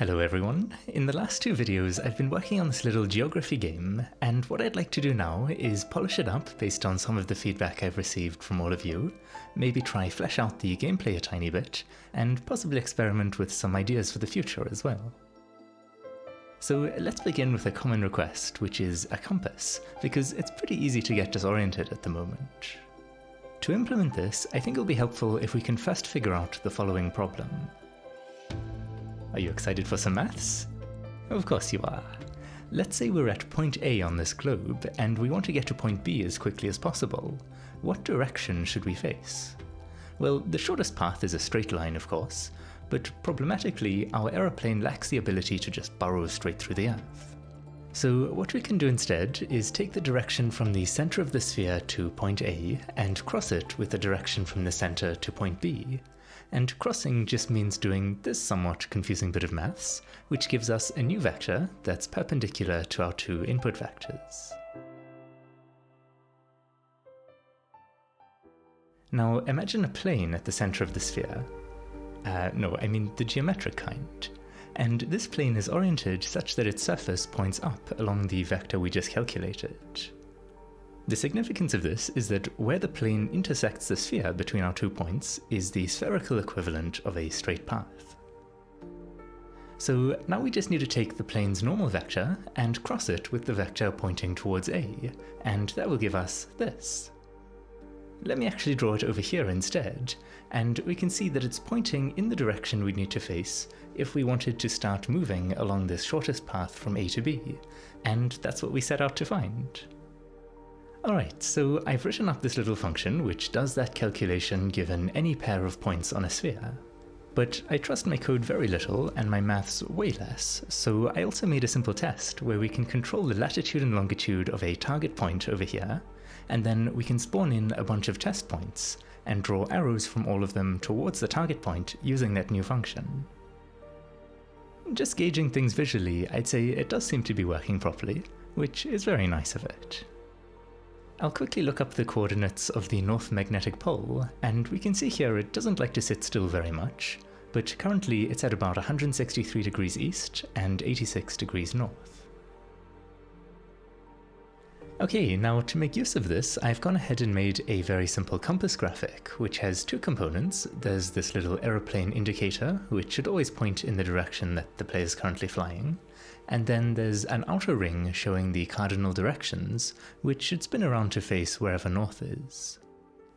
Hello everyone. In the last two videos I've been working on this little geography game, and what I'd like to do now is polish it up based on some of the feedback I've received from all of you, maybe try flesh out the gameplay a tiny bit, and possibly experiment with some ideas for the future as well. So let's begin with a common request, which is a compass, because it's pretty easy to get disoriented at the moment. To implement this, I think it'll be helpful if we can first figure out the following problem. Are you excited for some maths? Of course you are. Let's say we're at point A on this globe, and we want to get to point B as quickly as possible. What direction should we face? Well, the shortest path is a straight line, of course, but problematically, our aeroplane lacks the ability to just burrow straight through the Earth. So what we can do instead is take the direction from the center of the sphere to point A and cross it with the direction from the center to point B. And crossing just means doing this somewhat confusing bit of maths, which gives us a new vector that's perpendicular to our two input vectors. Now imagine a plane at the center of the sphere. No, I mean the geometric kind. And this plane is oriented such that its surface points up along the vector we just calculated. The significance of this is that where the plane intersects the sphere between our 2 points is the spherical equivalent of a straight path. So now we just need to take the plane's normal vector and cross it with the vector pointing towards A, and that will give us this. Let me actually draw it over here instead, and we can see that it's pointing in the direction we'd need to face if we wanted to start moving along this shortest path from A to B, and that's what we set out to find. Alright, so I've written up this little function which does that calculation given any pair of points on a sphere. But I trust my code very little and my maths way less, so I also made a simple test where we can control the latitude and longitude of a target point over here, and then we can spawn in a bunch of test points and draw arrows from all of them towards the target point using that new function. Just gauging things visually, I'd say it does seem to be working properly, which is very nice of it. I'll quickly look up the coordinates of the North Magnetic Pole, and we can see here it doesn't like to sit still very much, but currently it's at about 163 degrees east and 86 degrees north. Okay, now to make use of this, I've gone ahead and made a very simple compass graphic, which has two components. There's this little aeroplane indicator, which should always point in the direction that the player is currently flying, and then there's an outer ring showing the cardinal directions, which should spin around to face wherever north is.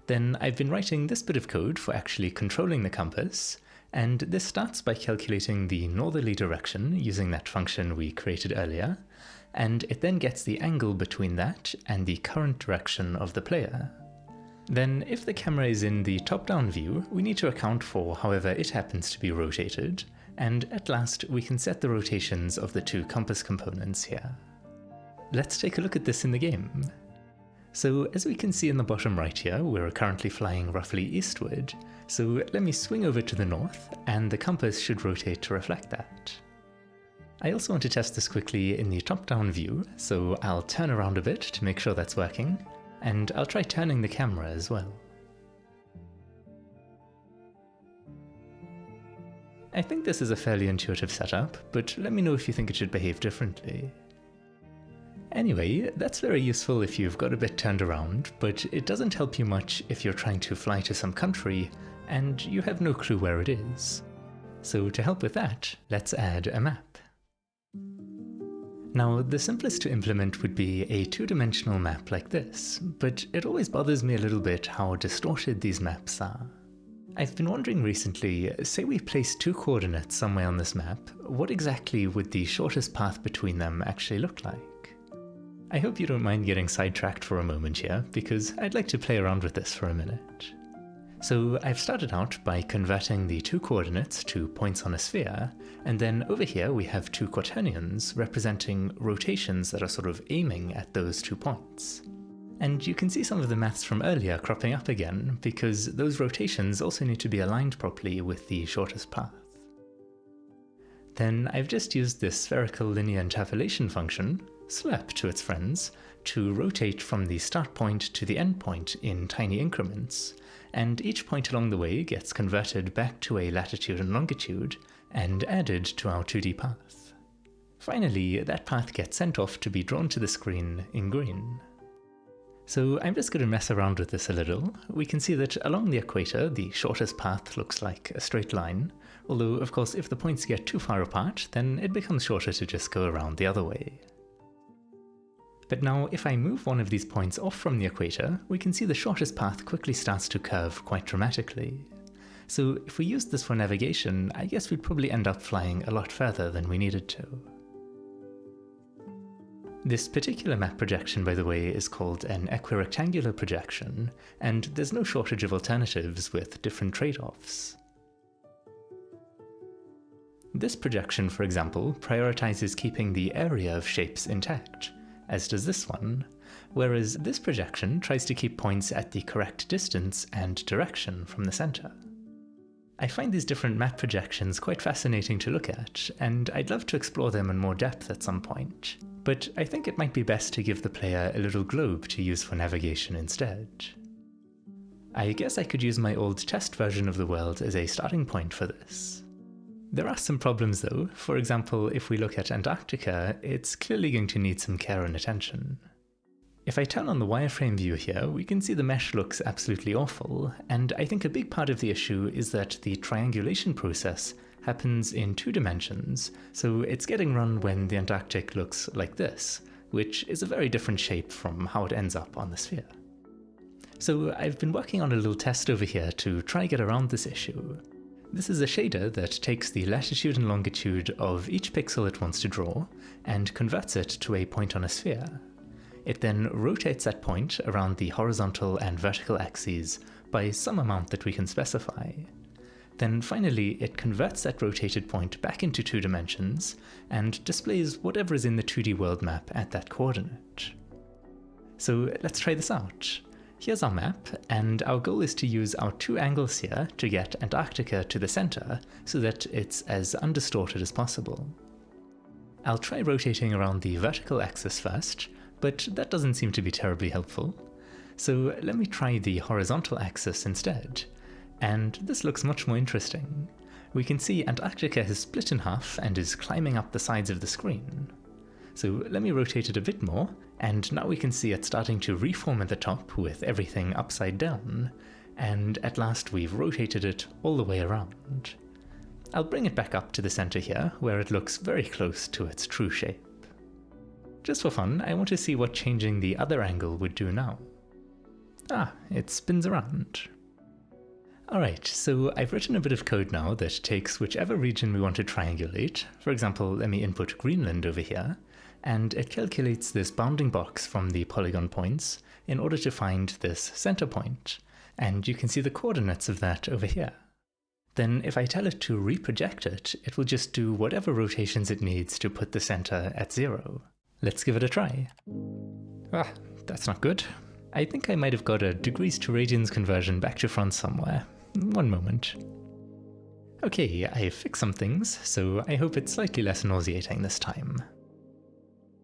Then I've been writing this bit of code for actually controlling the compass, and this starts by calculating the northerly direction using that function we created earlier, and it then gets the angle between that and the current direction of the player. Then if the camera is in the top-down view, we need to account for however it happens to be rotated, and at last we can set the rotations of the two compass components here. Let's take a look at this in the game. So as we can see in the bottom right here, we're currently flying roughly eastward, so let me swing over to the north, and the compass should rotate to reflect that. I also want to test this quickly in the top-down view, so I'll turn around a bit to make sure that's working, and I'll try turning the camera as well. I think this is a fairly intuitive setup, but let me know if you think it should behave differently. Anyway, that's very useful if you've got a bit turned around, but it doesn't help you much if you're trying to fly to some country and you have no clue where it is. So to help with that, let's add a map. Now, the simplest to implement would be a two-dimensional map like this, but it always bothers me a little bit how distorted these maps are. I've been wondering recently, say we place two coordinates somewhere on this map, what exactly would the shortest path between them actually look like? I hope you don't mind getting sidetracked for a moment here, because I'd like to play around with this for a minute. So I've started out by converting the two coordinates to points on a sphere, and then over here we have two quaternions representing rotations that are sort of aiming at those 2 points. And you can see some of the maths from earlier cropping up again, because those rotations also need to be aligned properly with the shortest path. Then I've just used this spherical linear interpolation function, SLEP to its friends, to rotate from the start point to the end point in tiny increments, and each point along the way gets converted back to a latitude and longitude and added to our 2D path. Finally, that path gets sent off to be drawn to the screen in green. So I'm just going to mess around with this a little. We can see that along the equator, the shortest path looks like a straight line, although of course if the points get too far apart, then it becomes shorter to just go around the other way. But now if I move one of these points off from the equator, we can see the shortest path quickly starts to curve quite dramatically. So if we used this for navigation, I guess we'd probably end up flying a lot further than we needed to. This particular map projection, by the way, is called an equirectangular projection, and there's no shortage of alternatives with different trade-offs. This projection, for example, prioritizes keeping the area of shapes intact, as does this one, whereas this projection tries to keep points at the correct distance and direction from the center. I find these different map projections quite fascinating to look at, and I'd love to explore them in more depth at some point, but I think it might be best to give the player a little globe to use for navigation instead. I guess I could use my old test version of the world as a starting point for this. There are some problems though. For example, if we look at Antarctica, it's clearly going to need some care and attention. If I turn on the wireframe view here, we can see the mesh looks absolutely awful, and I think a big part of the issue is that the triangulation process happens in 2 dimensions, so it's getting run when the Antarctic looks like this, which is a very different shape from how it ends up on the sphere. So I've been working on a little test over here to try get around this issue. This is a shader that takes the latitude and longitude of each pixel it wants to draw and converts it to a point on a sphere. It then rotates that point around the horizontal and vertical axes by some amount that we can specify. Then finally it converts that rotated point back into 2 dimensions and displays whatever is in the 2D world map at that coordinate. So let's try this out. Here's our map, and our goal is to use our 2 angles here to get Antarctica to the center so that it's as undistorted as possible. I'll try rotating around the vertical axis first, but that doesn't seem to be terribly helpful. So let me try the horizontal axis instead, and this looks much more interesting. We can see Antarctica has split in half and is climbing up the sides of the screen. So let me rotate it a bit more, and now we can see it starting to reform at the top with everything upside down, and at last we've rotated it all the way around. I'll bring it back up to the center here, where it looks very close to its true shape. Just for fun, I want to see what changing the other angle would do now. Ah, it spins around. Alright, so I've written a bit of code now that takes whichever region we want to triangulate. For example, let me input Greenland over here, and it calculates this bounding box from the polygon points in order to find this center point, and you can see the coordinates of that over here. Then if I tell it to reproject it, it will just do whatever rotations it needs to put the center at 0. Let's give it a try. Ah, that's not good. I think I might have got a degrees to radians conversion back to front somewhere. One moment. Okay, I fixed some things, so I hope it's slightly less nauseating this time.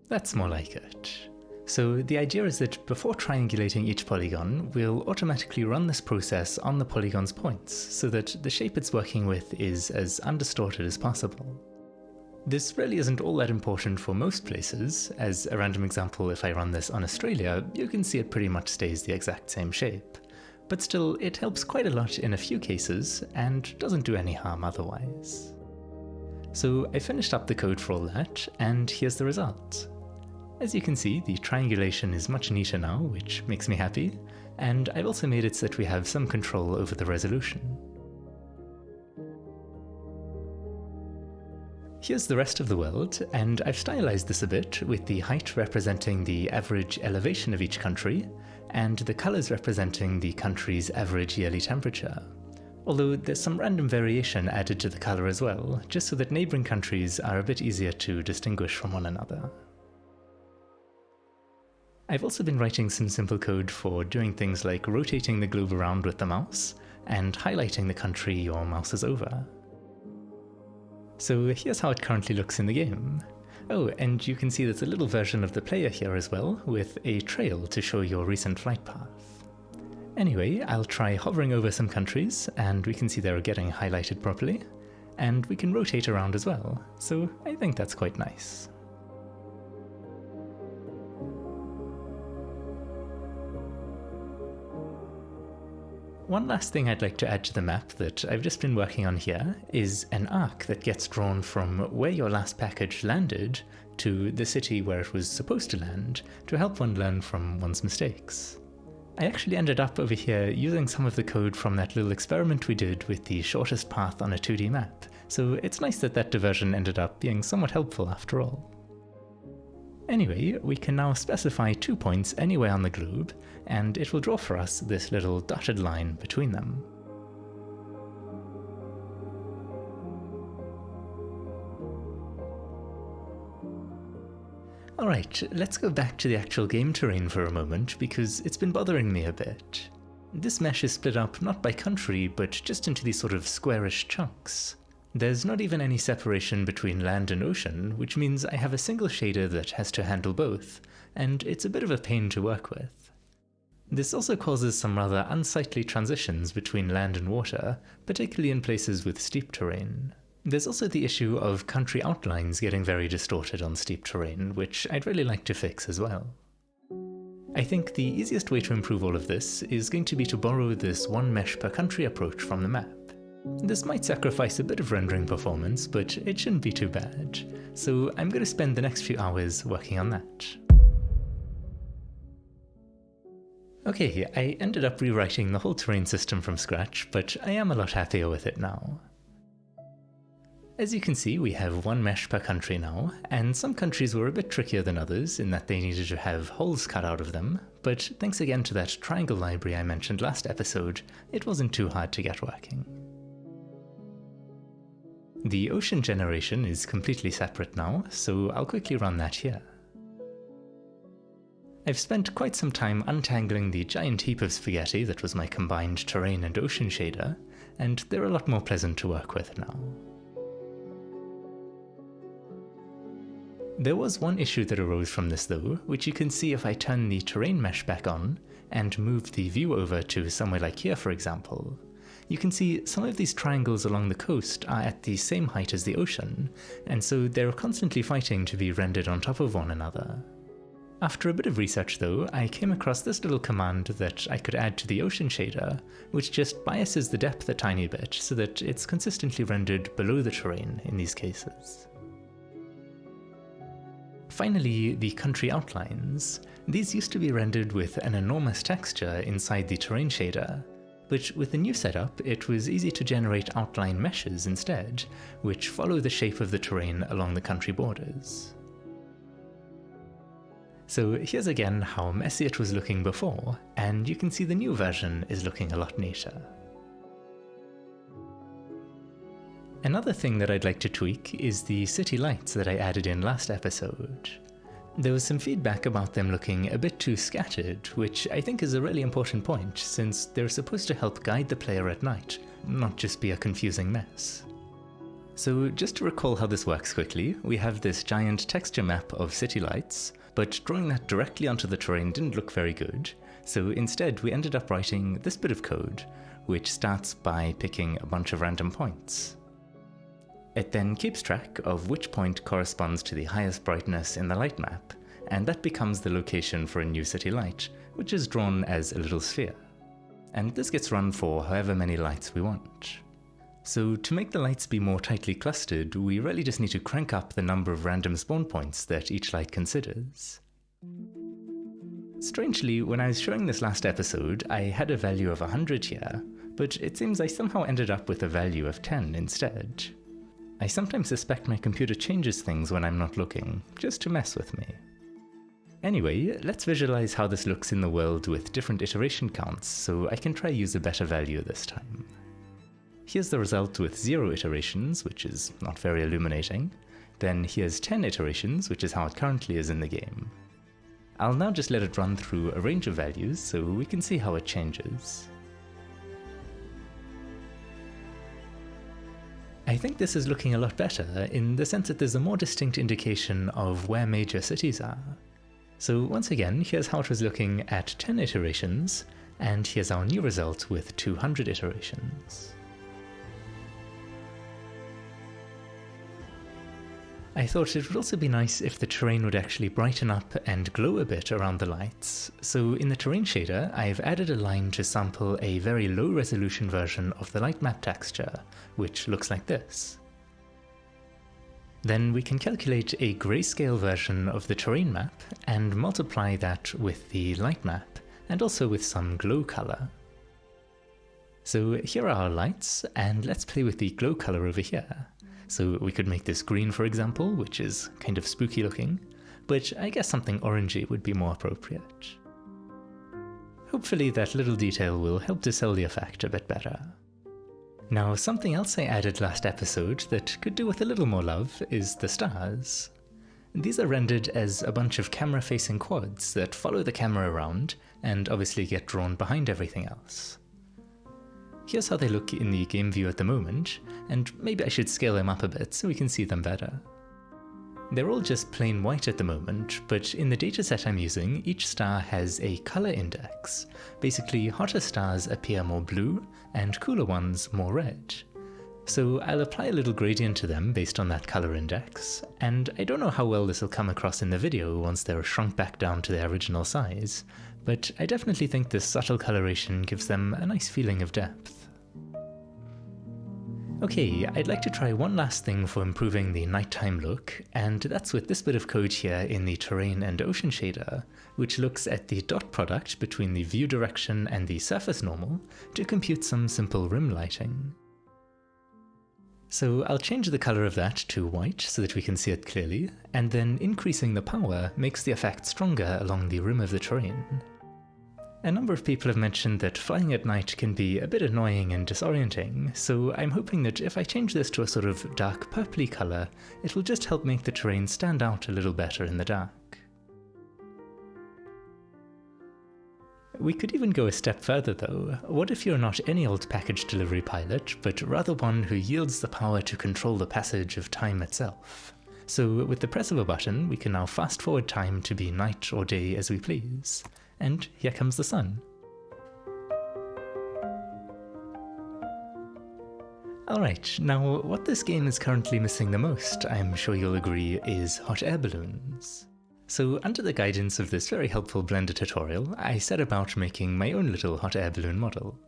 That's more like it. So the idea is that before triangulating each polygon, we'll automatically run this process on the polygon's points, so that the shape it's working with is as undistorted as possible. This really isn't all that important for most places. As a random example, if I run this on Australia, you can see it pretty much stays the exact same shape. But still, it helps quite a lot in a few cases, and doesn't do any harm otherwise. So I finished up the code for all that, and here's the result. As you can see, the triangulation is much neater now, which makes me happy, and I've also made it so that we have some control over the resolution. Here's the rest of the world, and I've stylized this a bit with the height representing the average elevation of each country, and the colours representing the country's average yearly temperature. Although there's some random variation added to the colour as well, just so that neighbouring countries are a bit easier to distinguish from one another. I've also been writing some simple code for doing things like rotating the globe around with the mouse, and highlighting the country your mouse is over. So here's how it currently looks in the game. Oh, and you can see there's a little version of the player here as well, with a trail to show your recent flight path. Anyway, I'll try hovering over some countries, and we can see they're getting highlighted properly, and we can rotate around as well, so I think that's quite nice. One last thing I'd like to add to the map that I've just been working on here is an arc that gets drawn from where your last package landed to the city where it was supposed to land to help one learn from one's mistakes. I actually ended up over here using some of the code from that little experiment we did with the shortest path on a 2D map, so it's nice that that diversion ended up being somewhat helpful after all. Anyway, we can now specify 2 points anywhere on the globe, and it will draw for us this little dotted line between them. Alright, let's go back to the actual game terrain for a moment, because it's been bothering me a bit. This mesh is split up not by country, but just into these sort of squarish chunks. There's not even any separation between land and ocean, which means I have a single shader that has to handle both, and it's a bit of a pain to work with. This also causes some rather unsightly transitions between land and water, particularly in places with steep terrain. There's also the issue of country outlines getting very distorted on steep terrain, which I'd really like to fix as well. I think the easiest way to improve all of this is going to be to borrow this one mesh per country approach from the map. This might sacrifice a bit of rendering performance, but it shouldn't be too bad, so I'm going to spend the next few hours working on that. Okay, I ended up rewriting the whole terrain system from scratch, but I am a lot happier with it now. As you can see, we have one mesh per country now, and some countries were a bit trickier than others in that they needed to have holes cut out of them, but thanks again to that triangle library I mentioned last episode, it wasn't too hard to get working. The ocean generation is completely separate now, so I'll quickly run that here. I've spent quite some time untangling the giant heap of spaghetti that was my combined terrain and ocean shader, and they're a lot more pleasant to work with now. There was one issue that arose from this though, which you can see if I turn the terrain mesh back on and move the view over to somewhere like here for example. You can see some of these triangles along the coast are at the same height as the ocean, and so they're constantly fighting to be rendered on top of one another. After a bit of research though, I came across this little command that I could add to the ocean shader, which just biases the depth a tiny bit so that it's consistently rendered below the terrain in these cases. Finally, the country outlines. These used to be rendered with an enormous texture inside the terrain shader, but with the new setup it was easy to generate outline meshes instead, which follow the shape of the terrain along the country borders. So here's again how messy it was looking before, and you can see the new version is looking a lot neater. Another thing that I'd like to tweak is the city lights that I added in last episode. There was some feedback about them looking a bit too scattered, which I think is a really important point, since they're supposed to help guide the player at night, not just be a confusing mess. So just to recall how this works quickly, we have this giant texture map of city lights, but drawing that directly onto the terrain didn't look very good, so instead we ended up writing this bit of code, which starts by picking a bunch of random points. It then keeps track of which point corresponds to the highest brightness in the light map, and that becomes the location for a new city light, which is drawn as a little sphere. And this gets run for however many lights we want. So to make the lights be more tightly clustered, we really just need to crank up the number of random spawn points that each light considers. Strangely, when I was showing this last episode, I had a value of 100 here, but it seems I somehow ended up with a value of 10 instead. I sometimes suspect my computer changes things when I'm not looking, just to mess with me. Anyway, let's visualize how this looks in the world with different iteration counts, so I can try use a better value this time. Here's the result with 0 iterations, which is not very illuminating. Then here's 10 iterations, which is how it currently is in the game. I'll now just let it run through a range of values so we can see how it changes. I think this is looking a lot better in the sense that there's a more distinct indication of where major cities are. So once again, here's how it was looking at 10 iterations, And here's our new result with 200 iterations. I thought it would also be nice if the terrain would actually brighten up and glow a bit around the lights, so in the terrain shader I've added a line to sample a very low resolution version of the light map texture, which looks like this. Then we can calculate a grayscale version of the terrain map and multiply that with the light map and also with some glow color. So here are our lights, and let's play with the glow color over here. So we could make this green, for example, which is kind of spooky looking, but I guess something orangey would be more appropriate. Hopefully that little detail will help to sell the effect a bit better. Now, something else I added last episode that could do with a little more love is the stars. These are rendered as a bunch of camera-facing quads that follow the camera around and obviously get drawn behind everything else. Here's how they look in the game view at the moment, and maybe I should scale them up a bit so we can see them better. They're all just plain white at the moment, but in the dataset I'm using, each star has a color index. Basically, hotter stars appear more blue, and cooler ones more red. So I'll apply a little gradient to them based on that color index, and I don't know how well this will come across in the video once they're shrunk back down to their original size, but I definitely think this subtle coloration gives them a nice feeling of depth. Okay, I'd like to try one last thing for improving the nighttime look, and that's with this bit of code here in the terrain and ocean shader, which looks at the dot product between the view direction and the surface normal to compute some simple rim lighting. So I'll change the color of that to white so that we can see it clearly, and then increasing the power makes the effect stronger along the rim of the terrain. A number of people have mentioned that flying at night can be a bit annoying and disorienting, so I'm hoping that if I change this to a sort of dark purpley colour, it will just help make the terrain stand out a little better in the dark. We could even go a step further though. What if you're not any old package delivery pilot, but rather one who yields the power to control the passage of time itself? So with the press of a button, we can now fast forward time to be night or day as we please. And here comes the sun. Alright, now what this game is currently missing the most, I'm sure you'll agree, is hot air balloons. So under the guidance of this very helpful Blender tutorial, I set about making my own little hot air balloon model.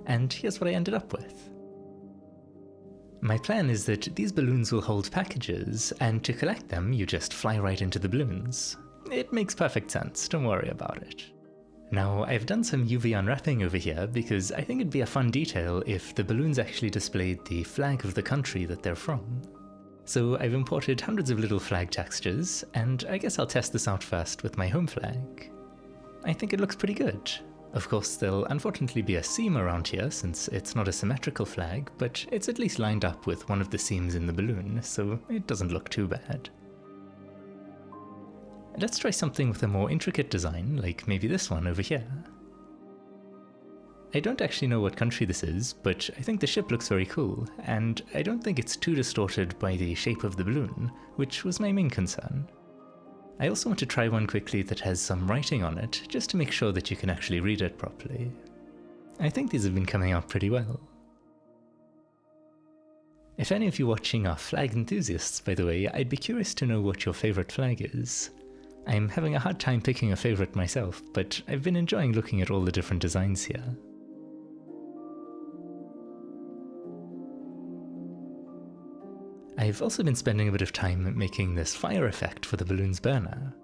And here's what I ended up with. My plan is that these balloons will hold packages, and to collect them you just fly right into the balloons. It makes perfect sense, don't worry about it. Now, I've done some UV unwrapping over here because I think it'd be a fun detail if the balloons actually displayed the flag of the country that they're from. So I've imported hundreds of little flag textures, and I guess I'll test this out first with my home flag. I think it looks pretty good. Of course, there'll unfortunately be a seam around here since it's not a symmetrical flag, but it's at least lined up with one of the seams in the balloon, so it doesn't look too bad. Let's try something with a more intricate design, like maybe this one over here. I don't actually know what country this is, but I think the ship looks very cool, and I don't think it's too distorted by the shape of the balloon, which was my main concern. I also want to try one quickly that has some writing on it, just to make sure that you can actually read it properly. I think these have been coming out pretty well. If any of you watching are flag enthusiasts, by the way, I'd be curious to know what your favourite flag is. I'm having a hard time picking a favourite myself, but I've been enjoying looking at all the different designs here. I've also been spending a bit of time making this fire effect for the balloon's burner.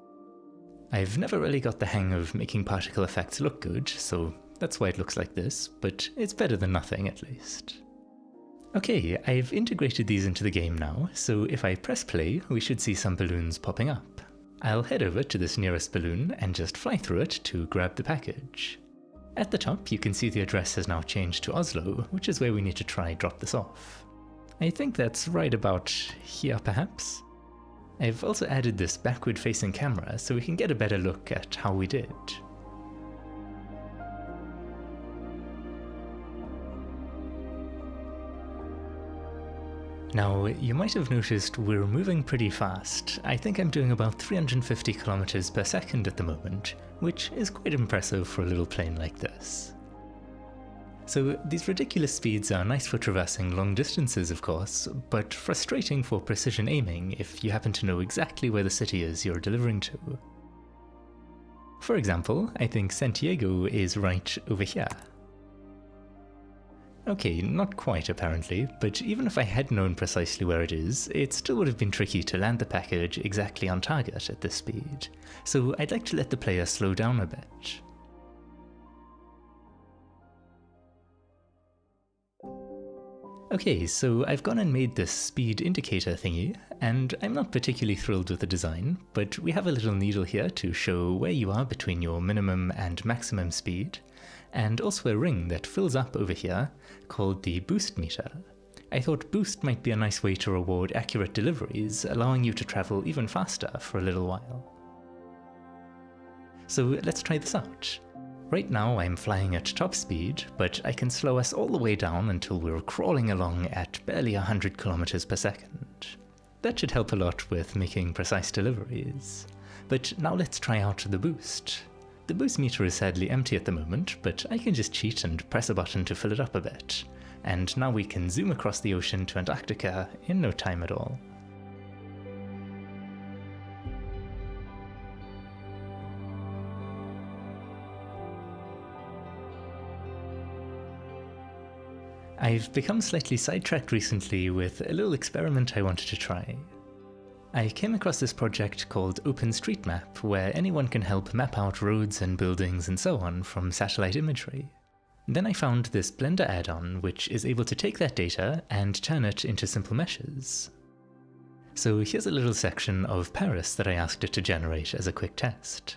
I've never really got the hang of making particle effects look good, so that's why it looks like this, but it's better than nothing at least. Okay, I've integrated these into the game now, so if I press play, we should see some balloons popping up. I'll head over to this nearest balloon and just fly through it to grab the package. At the top, you can see the address has now changed to Oslo, which is where we need to try drop this off. I think that's right about here, perhaps? I've also added this backward-facing camera so we can get a better look at how we did. Now, you might have noticed we're moving pretty fast. I think I'm doing about 350 kilometers per second at the moment, which is quite impressive for a little plane like this. So these ridiculous speeds are nice for traversing long distances, of course, but frustrating for precision aiming if you happen to know exactly where the city is you're delivering to. For example, I think Santiago is right over here. Okay, not quite apparently, but even if I had known precisely where it is, it still would have been tricky to land the package exactly on target at this speed, so I'd like to let the player slow down a bit. Okay, so I've gone and made this speed indicator thingy, and I'm not particularly thrilled with the design, but we have a little needle here to show where you are between your minimum and maximum speed, and also a ring that fills up over here called the boost meter. I thought boost might be a nice way to reward accurate deliveries, allowing you to travel even faster for a little while. So let's try this out. Right now I'm flying at top speed, but I can slow us all the way down until we're crawling along at barely 100 kilometers per second. That should help a lot with making precise deliveries. But now let's try out the boost. The boost meter is sadly empty at the moment, but I can just cheat and press a button to fill it up a bit. And now we can zoom across the ocean to Antarctica in no time at all. I've become slightly sidetracked recently with a little experiment I wanted to try. I came across this project called OpenStreetMap, where anyone can help map out roads and buildings and so on from satellite imagery. Then I found this Blender add-on which is able to take that data and turn it into simple meshes. So here's a little section of Paris that I asked it to generate as a quick test.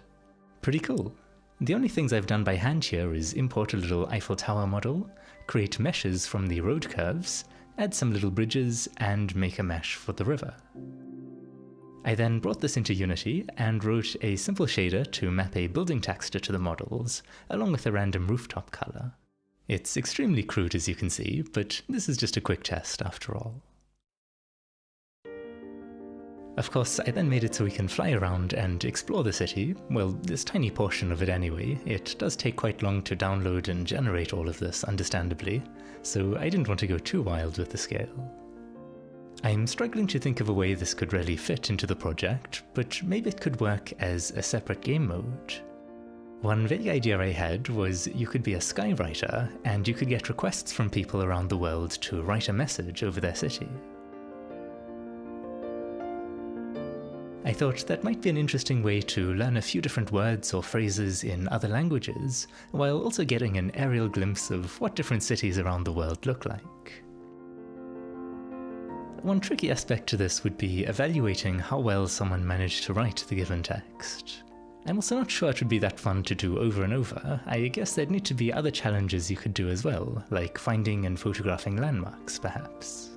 Pretty cool. The only things I've done by hand here is import a little Eiffel Tower model, create meshes from the road curves, add some little bridges, and make a mesh for the river. I then brought this into Unity and wrote a simple shader to map a building texture to the models, along with a random rooftop color. It's extremely crude as you can see, but this is just a quick test after all. Of course, I then made it so we can fly around and explore the city, well, this tiny portion of it anyway. It does take quite long to download and generate all of this, understandably, so I didn't want to go too wild with the scale. I'm struggling to think of a way this could really fit into the project, but maybe it could work as a separate game mode. One vague idea I had was you could be a skywriter, and you could get requests from people around the world to write a message over their city. I thought that might be an interesting way to learn a few different words or phrases in other languages, while also getting an aerial glimpse of what different cities around the world look like. One tricky aspect to this would be evaluating how well someone managed to write the given text. I'm also not sure it would be that fun to do over and over. I guess there'd need to be other challenges you could do as well, like finding and photographing landmarks, perhaps.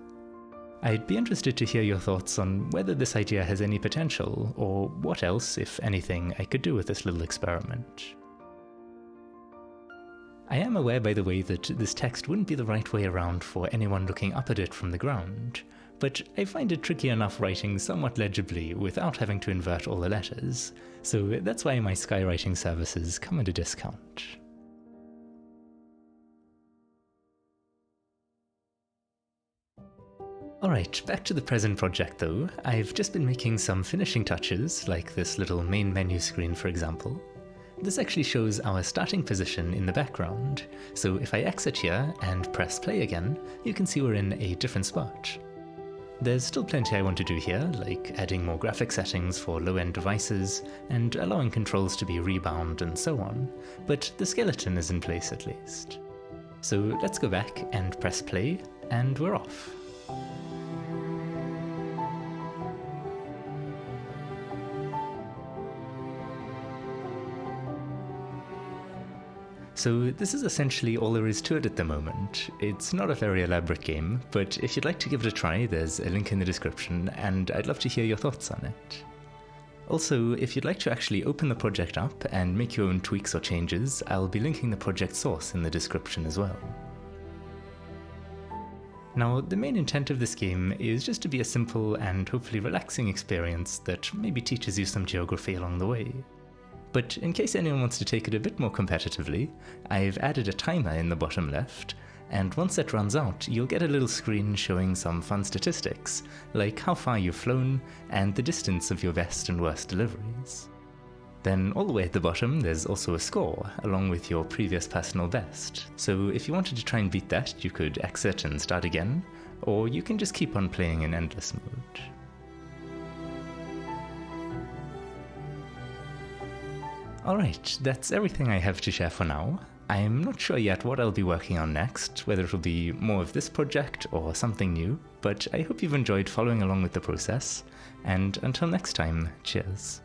I'd be interested to hear your thoughts on whether this idea has any potential, or what else, if anything, I could do with this little experiment. I am aware, by the way, that this text wouldn't be the right way around for anyone looking up at it from the ground, but I find it tricky enough writing somewhat legibly without having to invert all the letters, so that's why my skywriting services come at a discount. Alright, back to the present project though. I've just been making some finishing touches, like this little main menu screen for example. This actually shows our starting position in the background, so if I exit here and press play again, you can see we're in a different spot. There's still plenty I want to do here, like adding more graphic settings for low-end devices, and allowing controls to be rebound and so on, but the skeleton is in place at least. So let's go back and press play, and we're off. So this is essentially all there is to it at the moment. It's not a very elaborate game, but if you'd like to give it a try, there's a link in the description, and I'd love to hear your thoughts on it. Also, if you'd like to actually open the project up and make your own tweaks or changes, I'll be linking the project source in the description as well. Now, the main intent of this game is just to be a simple and hopefully relaxing experience that maybe teaches you some geography along the way. But in case anyone wants to take it a bit more competitively, I've added a timer in the bottom left, and once that runs out, you'll get a little screen showing some fun statistics, like how far you've flown and the distance of your best and worst deliveries. Then all the way at the bottom, there's also a score, along with your previous personal best. So if you wanted to try and beat that, you could exit and start again, or you can just keep on playing in endless mode. Alright, that's everything I have to share for now. I'm not sure yet what I'll be working on next, whether it'll be more of this project or something new, but I hope you've enjoyed following along with the process, and until next time, cheers.